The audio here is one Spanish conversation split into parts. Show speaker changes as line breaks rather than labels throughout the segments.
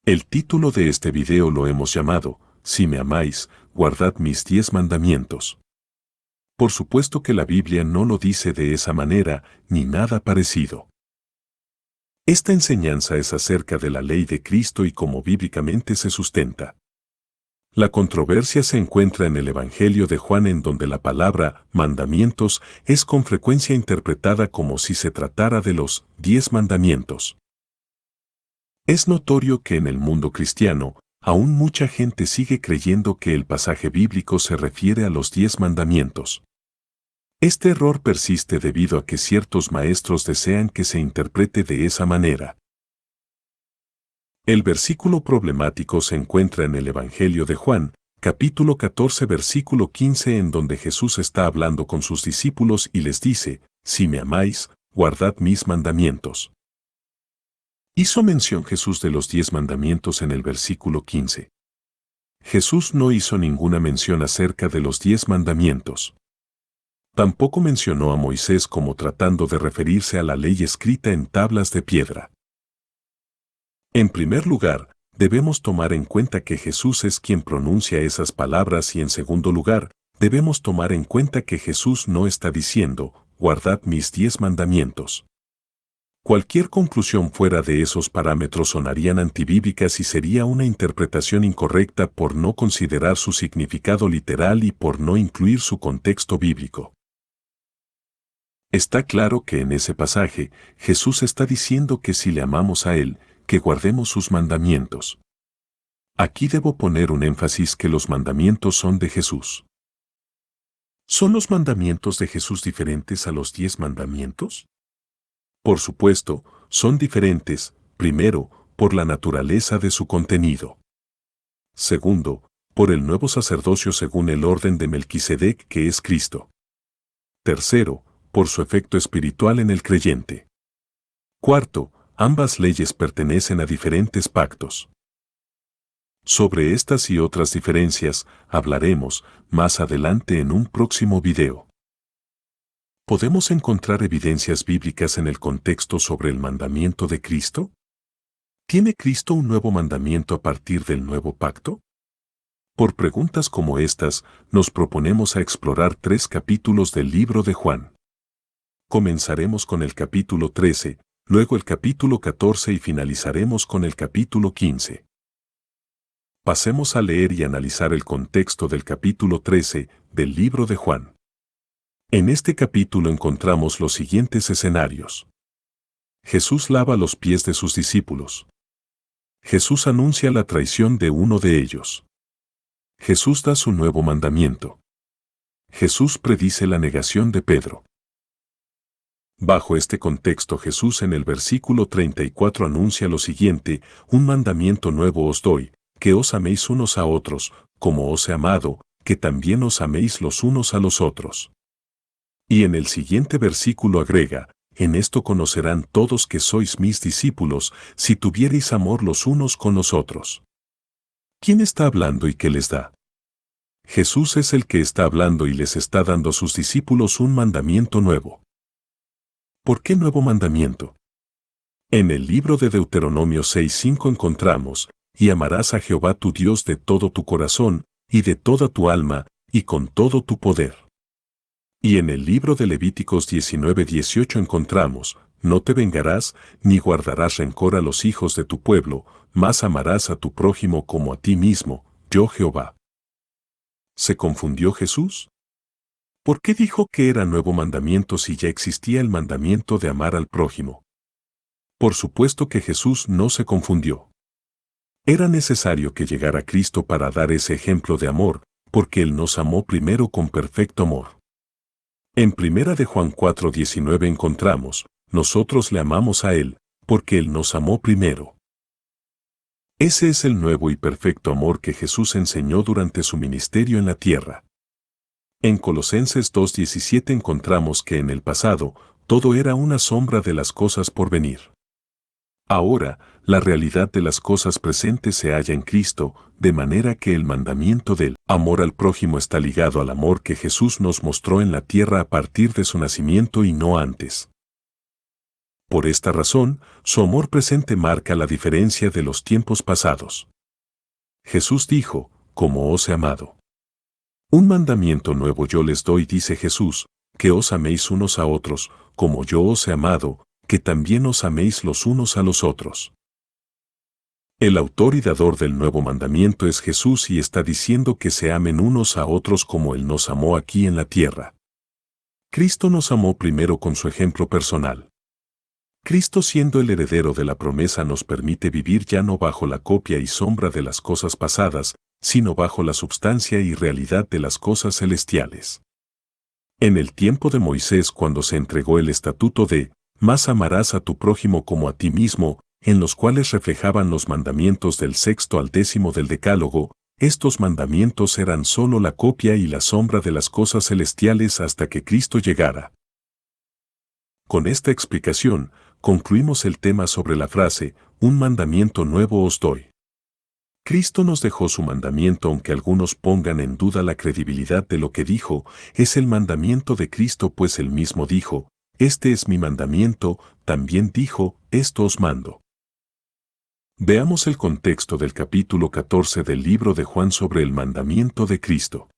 El título de este video lo hemos llamado, Si me amáis, guardad mis 10 mandamientos. Por supuesto que la Biblia no lo dice de esa manera, ni nada parecido. Esta enseñanza es acerca de la ley de Cristo y cómo bíblicamente se sustenta. La controversia se encuentra en el Evangelio de Juan, en donde la palabra mandamientos es con frecuencia interpretada como si se tratara de los 10 mandamientos. Es notorio que en el mundo cristiano, aún mucha gente sigue creyendo que el pasaje bíblico se refiere a los 10 mandamientos. Este error persiste debido a que ciertos maestros desean que se interprete de esa manera. El versículo problemático se encuentra en el Evangelio de Juan, capítulo 14, versículo 15, en donde Jesús está hablando con sus discípulos y les dice, si me amáis, guardad mis mandamientos. Hizo mención Jesús de los 10 mandamientos en el versículo 15. Jesús no hizo ninguna mención acerca de los 10 mandamientos. Tampoco mencionó a Moisés como tratando de referirse a la ley escrita en tablas de piedra. En primer lugar, debemos tomar en cuenta que Jesús es quien pronuncia esas palabras y en segundo lugar, debemos tomar en cuenta que Jesús no está diciendo, guardad mis 10 mandamientos. Cualquier conclusión fuera de esos parámetros sonarían antibíblicas y sería una interpretación incorrecta por no considerar su significado literal y por no incluir su contexto bíblico. Está claro que en ese pasaje, Jesús está diciendo que si le amamos a Él, que guardemos sus mandamientos. Aquí debo poner un énfasis que los mandamientos son de Jesús. ¿Son los mandamientos de Jesús diferentes a los 10 mandamientos? Por supuesto, son diferentes, primero, por la naturaleza de su contenido. Segundo, por el nuevo sacerdocio según el orden de Melquisedec que es Cristo. Tercero, por su efecto espiritual en el creyente. Cuarto, ambas leyes pertenecen a diferentes pactos. Sobre estas y otras diferencias hablaremos más adelante en un próximo video. ¿Podemos encontrar evidencias bíblicas en el contexto sobre el mandamiento de Cristo? ¿Tiene Cristo un nuevo mandamiento a partir del nuevo pacto? Por preguntas como estas, nos proponemos a explorar 3 capítulos del libro de Juan. Comenzaremos con el capítulo 13, luego el capítulo 14 y finalizaremos con el capítulo 15. Pasemos a leer y analizar el contexto del capítulo 13 del libro de Juan. En este capítulo encontramos los siguientes escenarios. Jesús lava los pies de sus discípulos. Jesús anuncia la traición de uno de ellos. Jesús da su nuevo mandamiento. Jesús predice la negación de Pedro. Bajo este contexto, Jesús en el versículo 34 anuncia lo siguiente: un mandamiento nuevo os doy, que os améis unos a otros, como os he amado, que también os améis los unos a los otros. Y en el siguiente versículo agrega, en esto conocerán todos que sois mis discípulos, si tuviereis amor los unos con los otros. ¿Quién está hablando y qué les da? Jesús es el que está hablando y les está dando a sus discípulos un mandamiento nuevo. ¿Por qué nuevo mandamiento? En el libro de Deuteronomio 6:5 encontramos, y amarás a Jehová tu Dios de todo tu corazón, y de toda tu alma, y con todo tu poder. Y en el libro de Levíticos 19:18 encontramos, no te vengarás, ni guardarás rencor a los hijos de tu pueblo, mas amarás a tu prójimo como a ti mismo, yo Jehová. ¿Se confundió Jesús? ¿Por qué dijo que era nuevo mandamiento si ya existía el mandamiento de amar al prójimo? Por supuesto que Jesús no se confundió. Era necesario que llegara Cristo para dar ese ejemplo de amor, porque Él nos amó primero con perfecto amor. En 1 de Juan 4:19 encontramos, nosotros le amamos a Él, porque Él nos amó primero. Ese es el nuevo y perfecto amor que Jesús enseñó durante su ministerio en la tierra. En Colosenses 2:17 encontramos que en el pasado, todo era una sombra de las cosas por venir. Ahora, la realidad de las cosas presentes se halla en Cristo, de manera que el mandamiento del amor al prójimo está ligado al amor que Jesús nos mostró en la tierra a partir de su nacimiento y no antes. Por esta razón, su amor presente marca la diferencia de los tiempos pasados. Jesús dijo, como os he amado. Un mandamiento nuevo yo les doy, dice Jesús, que os améis unos a otros, como yo os he amado, que también os améis los unos a los otros. El autor y dador del nuevo mandamiento es Jesús y está diciendo que se amen unos a otros como Él nos amó aquí en la tierra. Cristo nos amó primero con su ejemplo personal. Cristo, siendo el heredero de la promesa, nos permite vivir ya no bajo la copia y sombra de las cosas pasadas, sino bajo la substancia y realidad de las cosas celestiales. En el tiempo de Moisés, cuando se entregó el estatuto de «Más amarás a tu prójimo como a ti mismo», en los cuales reflejaban los mandamientos del 6º al 10º del Decálogo, estos mandamientos eran sólo la copia y la sombra de las cosas celestiales hasta que Cristo llegara. Con esta explicación, concluimos el tema sobre la frase, «Un mandamiento nuevo os doy». Cristo nos dejó su mandamiento, aunque algunos pongan en duda la credibilidad de lo que dijo, es el mandamiento de Cristo, pues él mismo dijo, «Este es mi mandamiento», también dijo, «Esto os mando». Veamos el contexto del capítulo 14 del libro de Juan sobre el mandamiento de Cristo.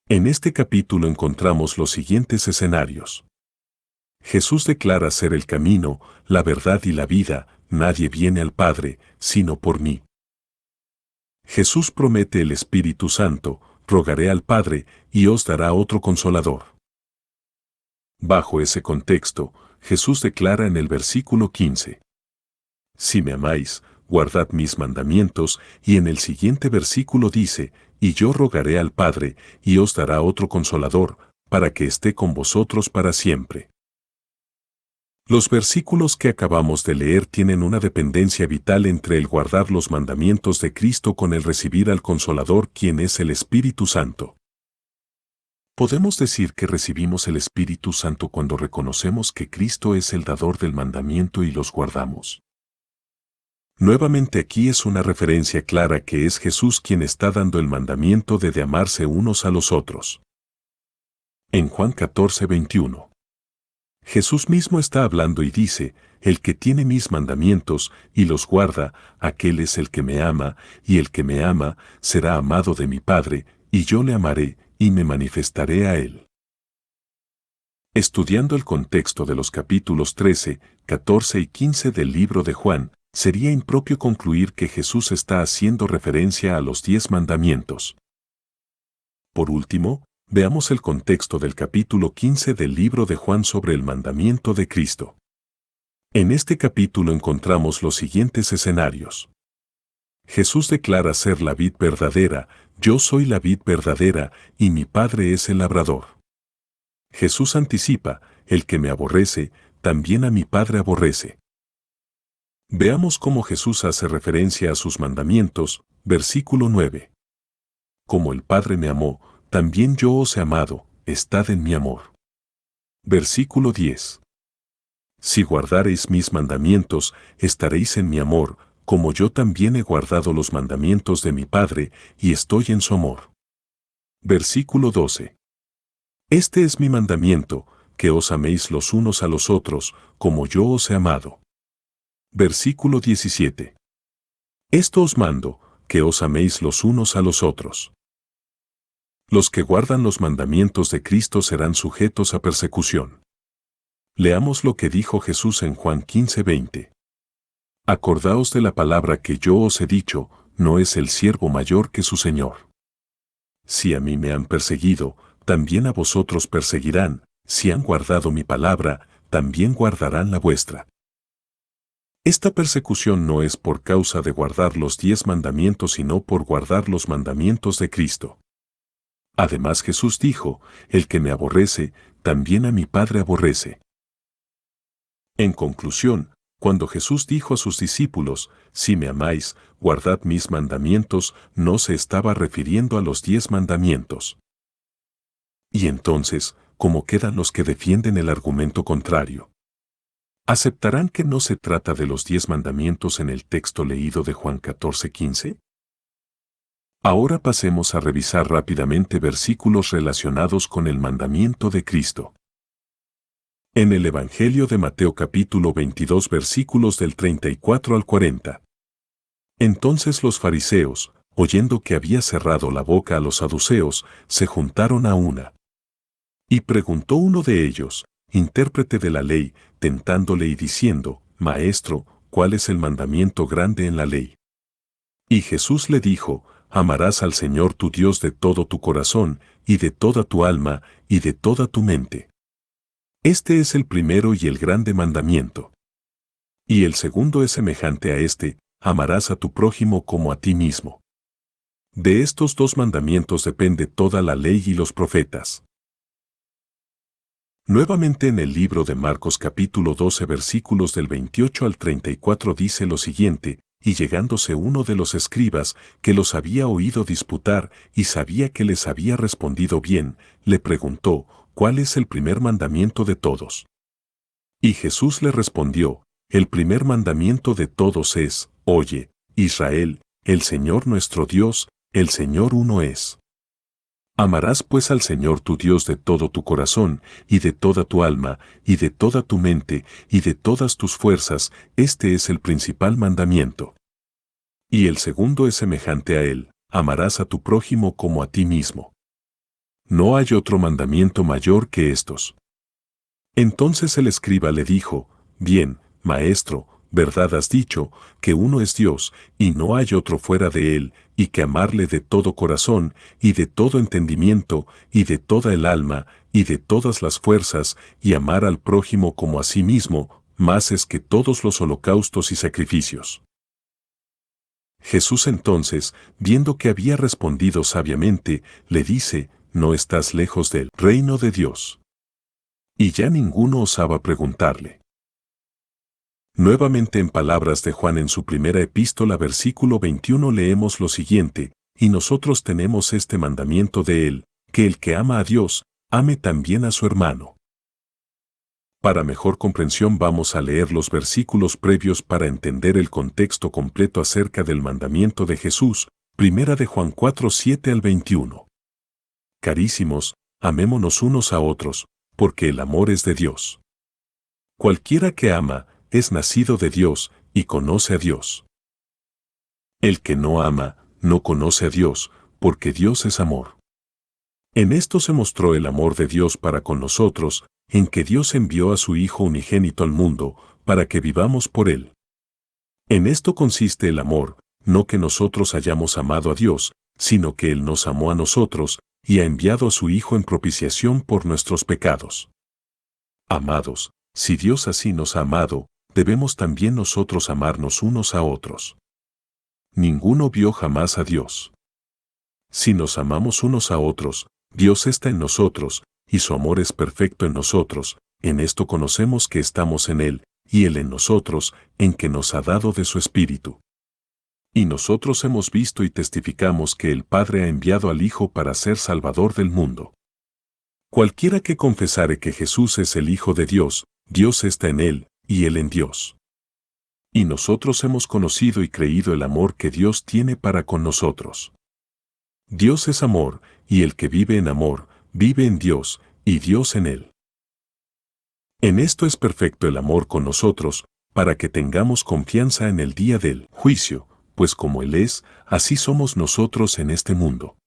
En este capítulo encontramos los siguientes escenarios. Jesús declara ser el camino, la verdad y la vida, nadie viene al Padre, sino por mí. Jesús promete el Espíritu Santo, rogaré al Padre, y os dará otro Consolador. Bajo ese contexto, Jesús declara en el versículo 15. Si me amáis, guardad mis mandamientos, y en el siguiente versículo dice, y yo rogaré al Padre, y os dará otro Consolador, para que esté con vosotros para siempre. Los versículos que acabamos de leer tienen una dependencia vital entre el guardar los mandamientos de Cristo con el recibir al Consolador, quien es el Espíritu Santo. Podemos decir que recibimos el Espíritu Santo cuando reconocemos que Cristo es el dador del mandamiento y los guardamos. Nuevamente aquí es una referencia clara que es Jesús quien está dando el mandamiento de amarse unos a los otros. En Juan 14:21. Jesús mismo está hablando y dice, «El que tiene mis mandamientos y los guarda, aquel es el que me ama, y el que me ama será amado de mi Padre, y yo le amaré, y me manifestaré a él». Estudiando el contexto de los capítulos 13, 14 y 15 del libro de Juan, sería impropio concluir que Jesús está haciendo referencia a los 10 mandamientos. Por último, veamos el contexto del capítulo 15 del libro de Juan sobre el mandamiento de Cristo. En este capítulo encontramos los siguientes escenarios. Jesús declara ser la vid verdadera, «Yo soy la vid verdadera, y mi Padre es el labrador». Jesús anticipa, «El que me aborrece, también a mi Padre aborrece». Veamos cómo Jesús hace referencia a sus mandamientos, versículo 9. «Como el Padre me amó, también yo os he amado, estad en mi amor». Versículo 10. «Si guardareis mis mandamientos, estaréis en mi amor, como yo también he guardado los mandamientos de mi Padre, y estoy en su amor». Versículo 12. «Este es mi mandamiento, que os améis los unos a los otros, como yo os he amado». Versículo 17. «Esto os mando, que os améis los unos a los otros». Los que guardan los mandamientos de Cristo serán sujetos a persecución. Leamos lo que dijo Jesús en Juan 15:20. «Acordaos de la palabra que yo os he dicho, no es el siervo mayor que su Señor. Si a mí me han perseguido, también a vosotros perseguirán, si han guardado mi palabra, también guardarán la vuestra». Esta persecución no es por causa de guardar los 10 mandamientos, sino por guardar los mandamientos de Cristo. Además Jesús dijo, «El que me aborrece, también a mi Padre aborrece». En conclusión, cuando Jesús dijo a sus discípulos, «Si me amáis, guardad mis mandamientos», no se estaba refiriendo a los 10 mandamientos. Y entonces, ¿cómo quedan los que defienden el argumento contrario? ¿Aceptarán que no se trata de los 10 mandamientos en el texto leído de Juan 14:15? Ahora pasemos a revisar rápidamente versículos relacionados con el mandamiento de Cristo. En el Evangelio de Mateo capítulo 22 versículos del 34 al 40. Entonces los fariseos, oyendo que había cerrado la boca a los saduceos, se juntaron a una. Y preguntó uno de ellos, intérprete de la ley, tentándole y diciendo, Maestro, ¿cuál es el mandamiento grande en la ley? Y Jesús le dijo, amarás al Señor tu Dios de todo tu corazón, y de toda tu alma, y de toda tu mente. Este es el primero y el grande mandamiento. Y el segundo es semejante a este, amarás a tu prójimo como a ti mismo. De estos dos mandamientos depende toda la ley y los profetas. Nuevamente en el libro de Marcos capítulo 12 versículos del 28 al 34 dice lo siguiente, y llegándose uno de los escribas, que los había oído disputar y sabía que les había respondido bien, le preguntó, ¿cuál es el primer mandamiento de todos? Y Jesús le respondió, el primer mandamiento de todos es, oye, Israel, el Señor nuestro Dios, el Señor uno es. Amarás pues al Señor tu Dios de todo tu corazón, y de toda tu alma, y de toda tu mente, y de todas tus fuerzas, este es el principal mandamiento. Y el segundo es semejante a él, amarás a tu prójimo como a ti mismo. No hay otro mandamiento mayor que estos. Entonces el escriba le dijo, bien, maestro, verdad has dicho, que uno es Dios, y no hay otro fuera de él, y que amarle de todo corazón, y de todo entendimiento, y de toda el alma, y de todas las fuerzas, y amar al prójimo como a sí mismo, más es que todos los holocaustos y sacrificios. Jesús entonces, viendo que había respondido sabiamente, le dice, no estás lejos del reino de Dios. Y ya ninguno osaba preguntarle. Nuevamente en palabras de Juan en su primera epístola versículo 21 leemos lo siguiente, y nosotros tenemos este mandamiento de él, que el que ama a Dios, ame también a su hermano. Para mejor comprensión vamos a leer los versículos previos para entender el contexto completo acerca del mandamiento de Jesús, primera de Juan 4, 7 al 21. Carísimos, amémonos unos a otros, porque el amor es de Dios. Cualquiera que ama, es nacido de Dios, y conoce a Dios. El que no ama, no conoce a Dios, porque Dios es amor. En esto se mostró el amor de Dios para con nosotros, en que Dios envió a su Hijo unigénito al mundo, para que vivamos por Él. En esto consiste el amor, no que nosotros hayamos amado a Dios, sino que Él nos amó a nosotros, y ha enviado a su Hijo en propiciación por nuestros pecados. Amados, si Dios así nos ha amado, debemos también nosotros amarnos unos a otros. Ninguno vio jamás a Dios. Si nos amamos unos a otros, Dios está en nosotros, y su amor es perfecto en nosotros, en esto conocemos que estamos en Él, y Él en nosotros, en que nos ha dado de su Espíritu. Y nosotros hemos visto y testificamos que el Padre ha enviado al Hijo para ser Salvador del mundo. Cualquiera que confesare que Jesús es el Hijo de Dios, Dios está en Él, y Él en Dios. Y nosotros hemos conocido y creído el amor que Dios tiene para con nosotros. Dios es amor, y el que vive en amor, vive en Dios, y Dios en él. En esto es perfecto el amor con nosotros, para que tengamos confianza en el día del juicio, pues como Él es, así somos nosotros en este mundo.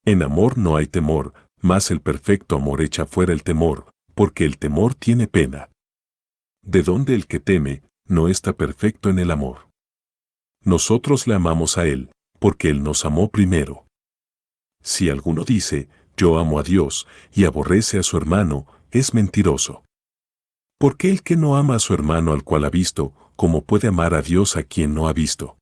En amor no hay temor, mas el perfecto amor echa fuera el temor, porque el temor tiene pena. De donde el que teme, no está perfecto en el amor. Nosotros le amamos a Él, porque Él nos amó primero. Si alguno dice, yo amo a Dios, y aborrece a su hermano, es mentiroso. Porque el que no ama a su hermano al cual ha visto, ¿cómo puede amar a Dios a quien no ha visto?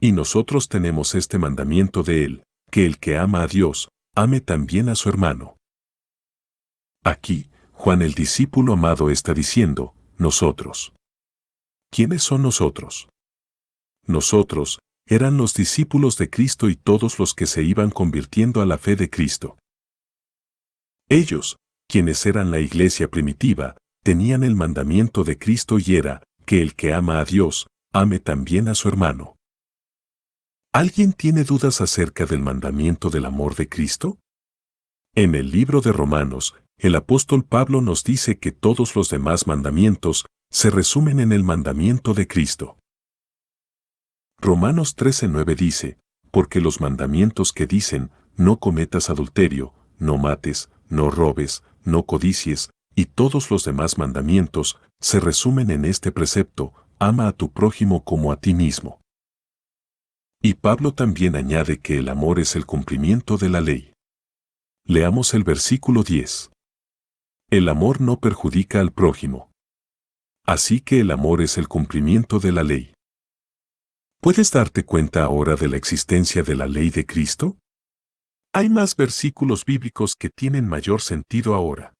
Y nosotros tenemos este mandamiento de Él, que el que ama a Dios, ame también a su hermano. Aquí, Juan el discípulo amado está diciendo, nosotros. ¿Quiénes son nosotros? Nosotros, eran los discípulos de Cristo y todos los que se iban convirtiendo a la fe de Cristo. Ellos, quienes eran la iglesia primitiva, tenían el mandamiento de Cristo y era, que el que ama a Dios, ame también a su hermano. ¿Alguien tiene dudas acerca del mandamiento del amor de Cristo? En el libro de Romanos, el apóstol Pablo nos dice que todos los demás mandamientos se resumen en el mandamiento de Cristo. Romanos 13:9 dice, porque los mandamientos que dicen, no cometas adulterio, no mates, no robes, no codicies, y todos los demás mandamientos, se resumen en este precepto, ama a tu prójimo como a ti mismo. Y Pablo también añade que el amor es el cumplimiento de la ley. Leamos el versículo 10. El amor no perjudica al prójimo. Así que el amor es el cumplimiento de la ley. ¿Puedes darte cuenta ahora de la existencia de la ley de Cristo? Hay más versículos bíblicos que tienen mayor sentido ahora.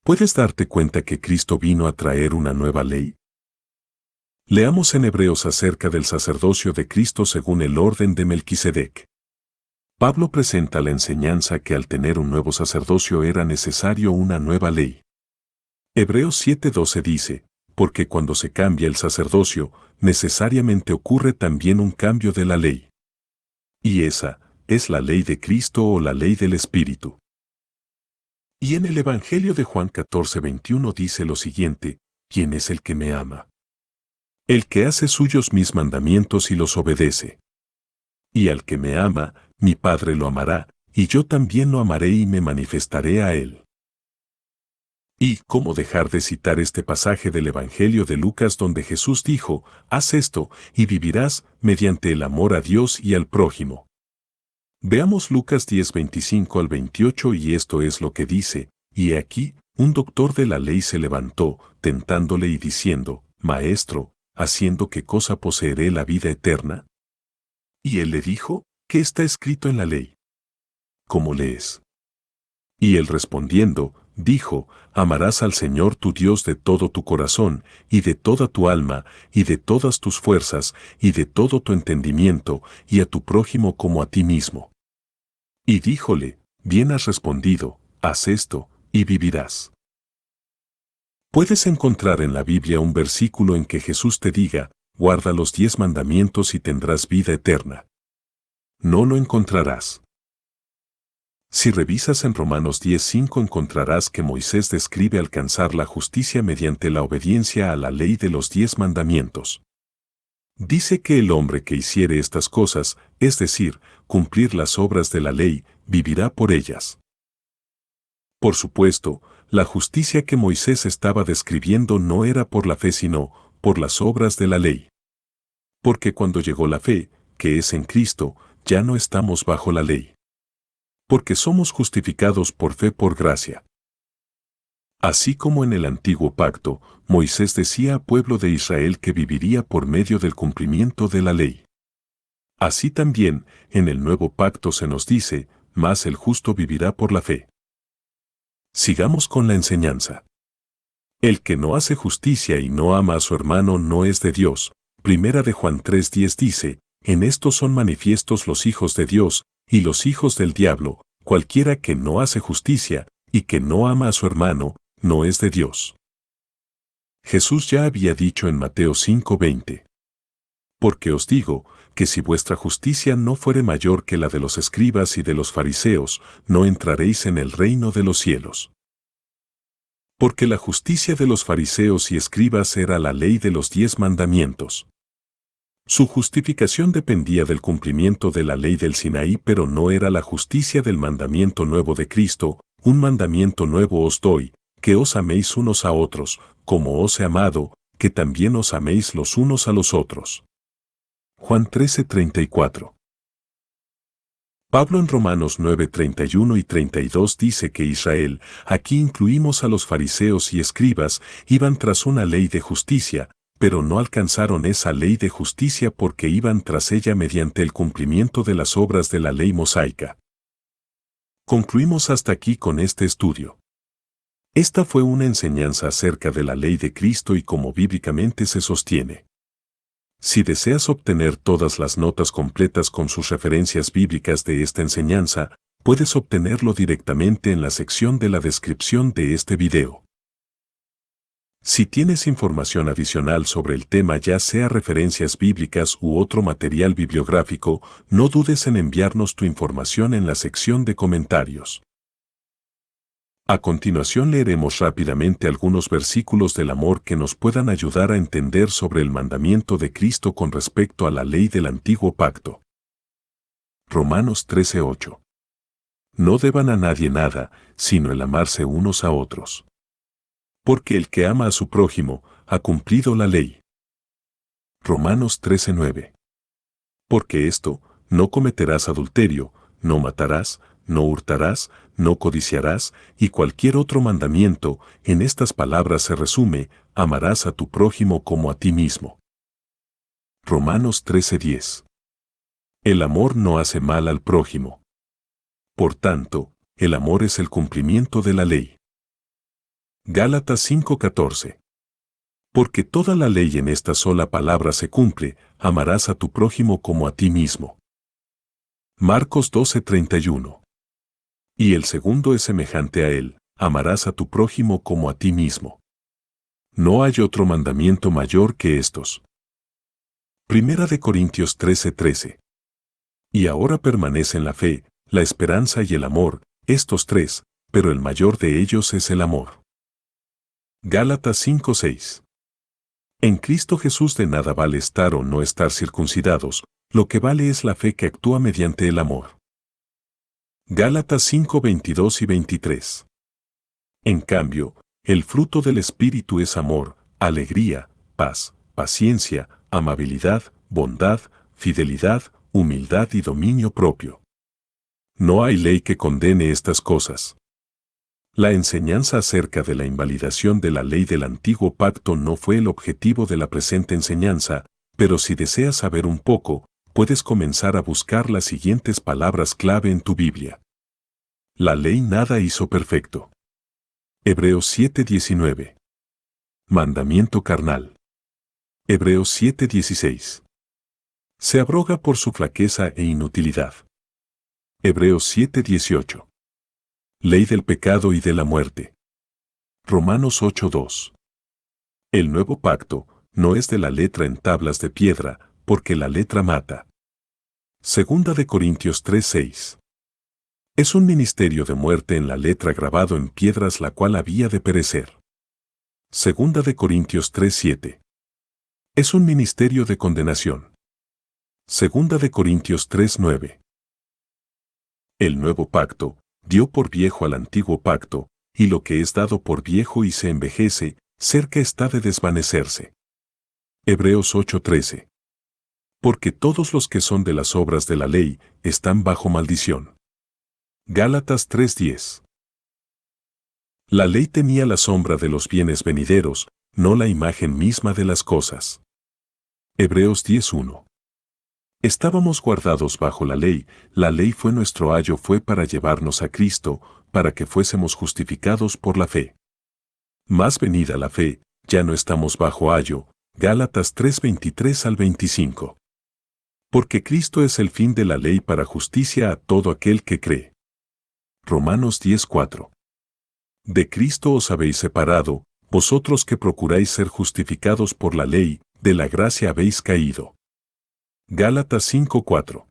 ¿Puedes darte cuenta que Cristo vino a traer una nueva ley? Leamos en Hebreos acerca del sacerdocio de Cristo según el orden de Melquisedec. Pablo presenta la enseñanza que al tener un nuevo sacerdocio era necesario una nueva ley. Hebreos 7:12 dice, porque cuando se cambia el sacerdocio, necesariamente ocurre también un cambio de la ley. Y esa es la ley de Cristo o la ley del Espíritu. Y en el Evangelio de Juan 14:21 dice lo siguiente, ¿quién es el que me ama? El que hace suyos mis mandamientos y los obedece. Y al que me ama, mi Padre lo amará, y yo también lo amaré y me manifestaré a él. ¿Y cómo dejar de citar este pasaje del Evangelio de Lucas donde Jesús dijo, haz esto, y vivirás, mediante el amor a Dios y al prójimo? Veamos Lucas 10:25 al 28 y esto es lo que dice, y aquí, un doctor de la ley se levantó, tentándole y diciendo, Maestro, ¿haciendo qué cosa poseeré la vida eterna? Y él le dijo, ¿qué está escrito en la ley? ¿Cómo lees? Y él respondiendo, dijo, amarás al Señor tu Dios de todo tu corazón, y de toda tu alma, y de todas tus fuerzas, y de todo tu entendimiento, y a tu prójimo como a ti mismo. Y díjole, bien has respondido, haz esto, y vivirás. Puedes encontrar en la Biblia un versículo en que Jesús te diga, guarda los 10 mandamientos y tendrás vida eterna. No lo encontrarás. Si revisas en Romanos 10:5 encontrarás que Moisés describe alcanzar la justicia mediante la obediencia a la ley de los 10 mandamientos. Dice que el hombre que hiciere estas cosas, es decir, cumplir las obras de la ley, vivirá por ellas. Por supuesto, la justicia que Moisés estaba describiendo no era por la fe sino por las obras de la ley. Porque cuando llegó la fe, que es en Cristo, ya no estamos bajo la ley. Porque somos justificados por fe por gracia. Así como en el antiguo pacto, Moisés decía al pueblo de Israel que viviría por medio del cumplimiento de la ley. Así también, en el nuevo pacto se nos dice, mas el justo vivirá por la fe. Sigamos con la enseñanza. El que no hace justicia y no ama a su hermano no es de Dios. Primera de Juan 3:10 dice, en esto son manifiestos los hijos de Dios, y los hijos del diablo, cualquiera que no hace justicia, y que no ama a su hermano, no es de Dios. Jesús ya había dicho en Mateo 5:20. Porque os digo, que si vuestra justicia no fuere mayor que la de los escribas y de los fariseos, no entraréis en el reino de los cielos. Porque la justicia de los fariseos y escribas era la ley de los 10 mandamientos. Su justificación dependía del cumplimiento de la ley del Sinaí, pero no era la justicia del mandamiento nuevo de Cristo, un mandamiento nuevo os doy, que os améis unos a otros, como os he amado, que también os améis los unos a los otros. Juan 13:34. Pablo en Romanos 9:31 y 32 dice que Israel, aquí incluimos a los fariseos y escribas, iban tras una ley de justicia, pero no alcanzaron esa ley de justicia porque iban tras ella mediante el cumplimiento de las obras de la ley mosaica. Concluimos hasta aquí con este estudio. Esta fue una enseñanza acerca de la ley de Cristo y cómo bíblicamente se sostiene. Si deseas obtener todas las notas completas con sus referencias bíblicas de esta enseñanza, puedes obtenerlo directamente en la sección de la descripción de este video. Si tienes información adicional sobre el tema, ya sea referencias bíblicas u otro material bibliográfico, no dudes en enviarnos tu información en la sección de comentarios. A continuación leeremos rápidamente algunos versículos del amor que nos puedan ayudar a entender sobre el mandamiento de Cristo con respecto a la ley del antiguo pacto. Romanos 13:8. No deban a nadie nada, sino el amarse unos a otros. Porque el que ama a su prójimo, ha cumplido la ley. Romanos 13:9. Porque esto, no cometerás adulterio, no matarás, no hurtarás, no codiciarás, y cualquier otro mandamiento, en estas palabras se resume: amarás a tu prójimo como a ti mismo. Romanos 13:10. El amor no hace mal al prójimo. Por tanto, el amor es el cumplimiento de la ley. Gálatas 5:14. Porque toda la ley en esta sola palabra se cumple: amarás a tu prójimo como a ti mismo. Marcos 12:31. Y el segundo es semejante a él: amarás a tu prójimo como a ti mismo. No hay otro mandamiento mayor que estos. Primera de Corintios 13:13. Y ahora permanecen la fe, la esperanza y el amor, estos tres, pero el mayor de ellos es el amor. Gálatas 5:6. En Cristo Jesús de nada vale estar o no estar circuncidados, lo que vale es la fe que actúa mediante el amor. Gálatas 5:22 y 23. En cambio, el fruto del Espíritu es amor, alegría, paz, paciencia, amabilidad, bondad, fidelidad, humildad y dominio propio. No hay ley que condene estas cosas. La enseñanza acerca de la invalidación de la ley del antiguo pacto no fue el objetivo de la presente enseñanza, pero si deseas saber un poco, puedes comenzar a buscar las siguientes palabras clave en tu Biblia. La ley nada hizo perfecto. Hebreos 7:19. Mandamiento carnal. Hebreos 7:16. Se abroga por su flaqueza e inutilidad. Hebreos 7:18. Ley del pecado y de la muerte. Romanos 8:2. El nuevo pacto no es de la letra en tablas de piedra, porque la letra mata. Segunda de Corintios 3:6. Es un ministerio de muerte en la letra grabado en piedras, la cual había de perecer. Segunda de Corintios 3:7. Es un ministerio de condenación. Segunda de Corintios 3:9. El nuevo pacto dio por viejo al antiguo pacto, y lo que es dado por viejo y se envejece, cerca está de desvanecerse. Hebreos 8:13. Porque todos los que son de las obras de la ley están bajo maldición. Gálatas 3:10. La ley tenía la sombra de los bienes venideros, no la imagen misma de las cosas. Hebreos 10:1. Estábamos guardados bajo la ley fue nuestro ayo, fue para llevarnos a Cristo, para que fuésemos justificados por la fe. Mas venida la fe, ya no estamos bajo ayo. Gálatas 3:23 al 25. Porque Cristo es el fin de la ley para justicia a todo aquel que cree. Romanos 10:4. De Cristo os habéis separado, vosotros que procuráis ser justificados por la ley, de la gracia habéis caído. Gálatas 5:4.